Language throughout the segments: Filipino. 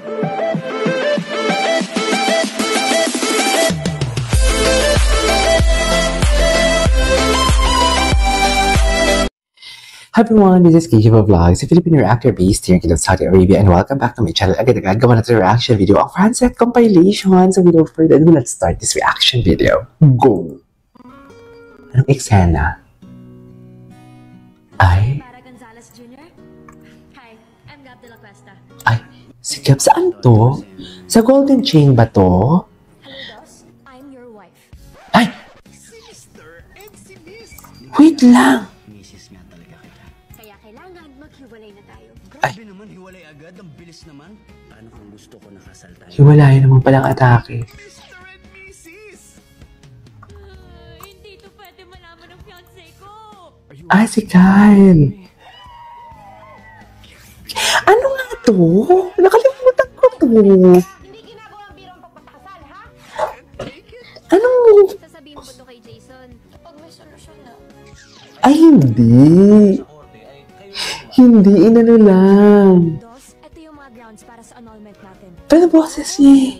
Hi everyone, this is Kikiva Vlogs, a Filipino reactor based here in Saudi Arabia, and welcome back to my channel. Agad-agad gawa natin reaction video of Francet compilation. So without further ado, let's start this reaction video. Go! Anong eksena? Ay? Ay, si Gab, saan to? Sa Golden Chain ba to? Ay! Wait lang! Grabe naman, hiwalay agad. Ang bilis naman. Paano kung gusto ko nakasal tayo? Hiwalay naman palang atake. Hindi to pwede malaman ng fiancé ko. Ah, si Kyle. Ano nga to? Nakalimutan ko to. Hindi ginagawa ang birong pagpapakasal, ha? Ano? Sasabihin mo ba ito kay Jason? Pag may solusyon na. Ay, hindi. Hindi, inano lang. Dos, ito yung mga grounds para sa annulment natin. Pero boses niya eh.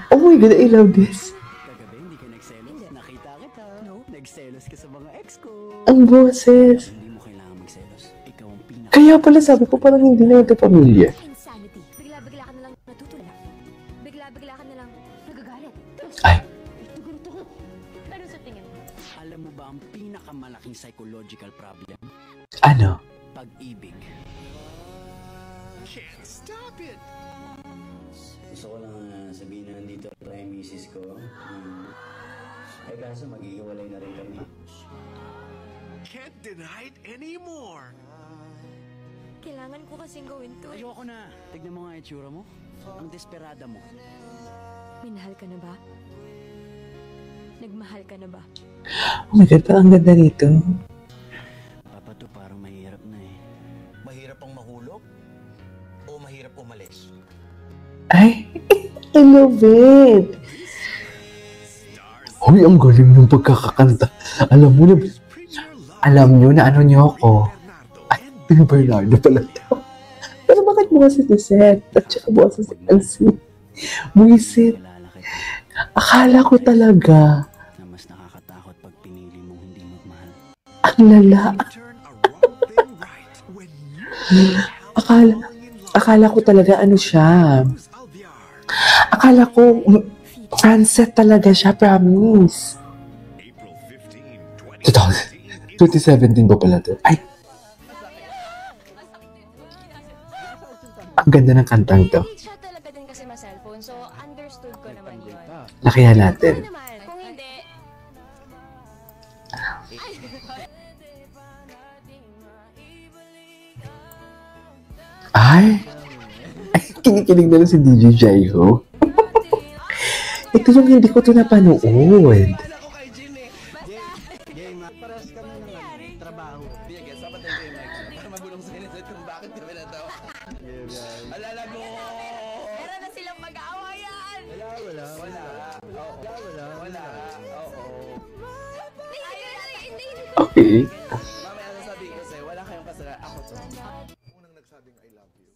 Oh my God, I love this. Kagabi, hindi ka nagselos. Nakita kita. No? Nagselos ka sa mga ex ko. Ang boses. Hindi mo kailangan magselos. Ikaw ang pinaka... Kaya pala sabi ko parang hindi na ito pamilya. Insanity. Bigla-bigla ka na lang natutulala. Bigla-bigla ka na lang nagagalit. Ay. Tugon-tugon. Pero sa tingin mo? Alam mo ba ang pinakamalaking psychological problem? Ano? Pag-ibig. Can't stop it! Gusto ko lang sabihin na nandito tayo misis ko. Ay kaso maghihiwalay na rin kami. Can't deny it anymore. Kailangan ko kasing gawin to. Ayoko na. Tignan mo nga itsura mo. Ang desperada mo. Minahal ka na ba? Nagmahal ka na ba? Oh my God, parang ganda rito. Papa to parang mahirap na eh. Mahirap ang mahulog o mahirap umalis? Ay, I love it. Hoy, ang galing ng pagkakakanta. Alam nyo na ano nyo ako. Ay, Pin Bernardo pala ito. Pero bakit mo kasi si Seth? At saka mo kasi si Elsie. Buisit. Akala ko talaga. Na mas nakakatakot pag pinili mong hindi magmahal. Ang lala. Akala ko talaga ano siya. Akala ko Francet talaga siya, promise. 2017 ba pala to? Ay! Ang ganda ng kantang to. Siya talaga din kasi ma-cellphone, so understood ko naman yun. Lakihan natin. Kung hindi... Ay! Ay, kinikilig na lang si DJ Jaiho. Ito yung hindi ko ito napanood. Paras kami ng trabaho. Sige, sabat tayo kayo next. Para mabulong sa inyo kung bakit kami na to. Alala mo! Meron na silang mag-aawayan! Wala. Okay. Mamaya na sabi kasi wala kayong kasara. Ako to. Unang nagsabing I love you.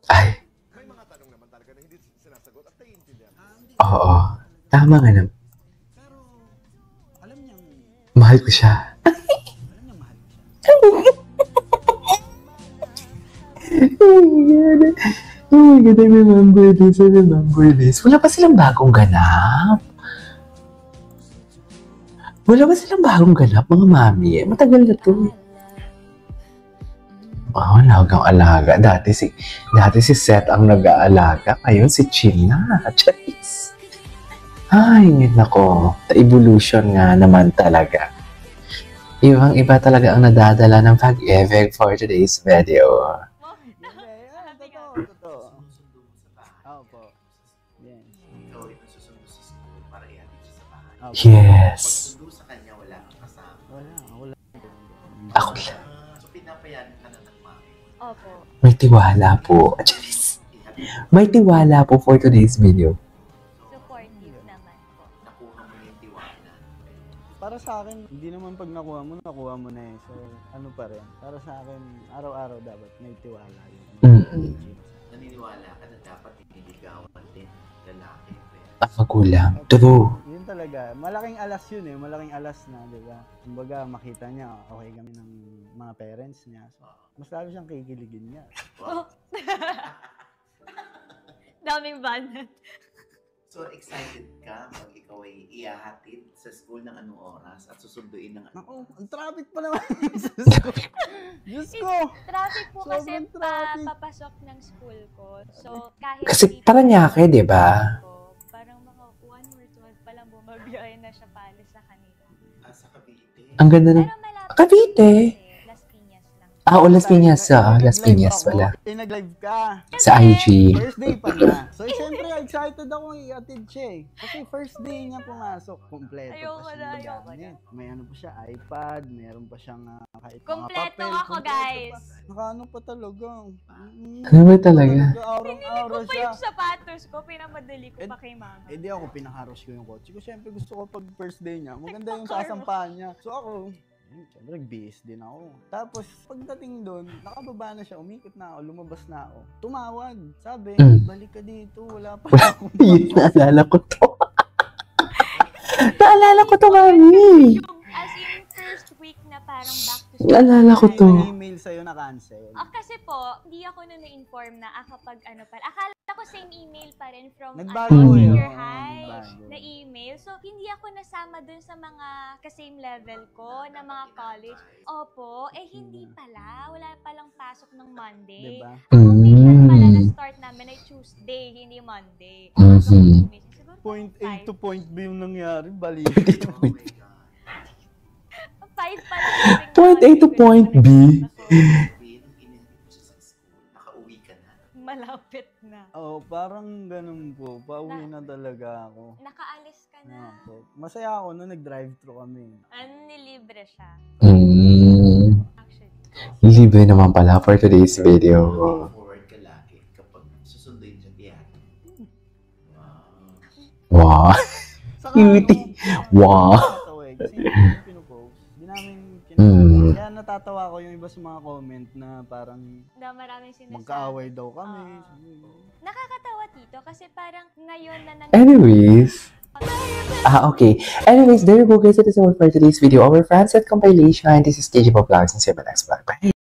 Ay. May mga tanong naman talaga na hindi sinasagot at naiintindihan. Oo. Tama nga naman. Pero, alam niyang, Mahal ko siya. mahal siya. Oh my God. Oh my God, I remember this. Wala pa silang bagong ganap. Mga mami. Matagal na to. Oh, alagang alaga. Dati si Seth ang nag-aalaga. Ngayon si Chin na. Charis. Ay, nako. The-evolution nga naman talaga. Ibang-iba talaga ang nadadala ng pag-ibig for today's video. Totoo. Opo. Yes. Sa kanya wala kang kasama. Wala. Ako lang. So pinapayan ka na ng mami. Opo. May tiwala po. Charis. May tiwala po for today's video. Supportive naman po. Nakuha mo yung tiwala. Para sa akin, hindi naman pag nakuha mo na eh. So, ano pa rin. Para sa akin, araw-araw dapat may tiwala yun. Mm-mm. ang magulang. True. Yun talaga. Malaking alas yun eh. Malaking alas na, di ba? Kumbaga, makita niya, okay kami ng mga parents niya. So, mas lalo siyang kikiligin niya. Daming banat. So, excited ka pag ikaw ay ihahatid sa school ng anong oras at susunduin ng Naku, ang traffic pa naman sa school. Diyos ko! Traffic po kasi Sobrang traffic. papasok ng school ko. So, kahit Kasi hindi Paranaque, di ba? ko, parang mga 1 or 12 pa lang bumabiyahe na siya paalis sa kanila. sa Cavite. Ang ganda ng... Pero malapit Cavite? kasi, Las Piñas lang. Las Piñas. Las Piñas pala. Nag-live ka. Sa IG. First day pa na. So, syempre, excited ako i-attend siya eh. Kasi first day niya pumasok, kompleto Ayoko pa na, siya. ayoko na. May ano pa siya, iPad, meron pa siyang kahit mga Kompleto papel. ako, kompleto guys. pa. Nakaano pa talaga. Ano ba talaga? Araw-araw Ko pa siya. yung sapatos ko, pinamadali ko pa kay mama. Eh di ako, pinakaros ko yung kotse ko. Siyempre gusto ko pag first day niya, maganda yung sasampahan niya. So ako, siyempre nag-BS din ako. Tapos pagdating doon, nakababa na siya, umikot na ako, lumabas na ako. Tumawag, sabi, balik ka dito, wala pa akong Yun, naalala ko to. Naalala ko to, mami. Yung, as in, first week na parang back to school. Naalala ko to. email sa'yo na cancel. Kasi po, hindi ako na na-inform na kapag ano pa. Akala ko same email pa rin from Nagbago senior yun. high Nagbago. na email. So, hindi ako nasama dun sa mga ka-same level ko na mga college. Opo, hindi pala. Wala palang pasok ng Monday. Diba? Official pala na start namin ay Tuesday, hindi Monday. Mhm. Siguro Point A five. to point B yung nangyari, bali. 5 pa lang. Point A to point B. Inihatid mo siya sa school. Nakauwi ka na. Malapit na. Oo, parang ganun po. Pauwi na talaga ako. Nakaalis ka na. Po. Masaya ako na nag-drive-thru kami. Nilibre siya. Actually. Libre naman pala for today's video. Forward ka lagi kapag susunduin siya ihatid. Wow. Saka, Cutie. Wow. Kasi yung pinupost, di namin kinakain. Kaya natatawa ko yung iba sa mga comment na parang Na maraming sinasabi. magkaaway daw kami. Nakakatawa dito kasi parang ngayon na Anyways. Okay. Anyways, there you go guys. That is all for today's video. Our Francet compilation. This is KJ Vlogs and see you in my next vlog. Bye.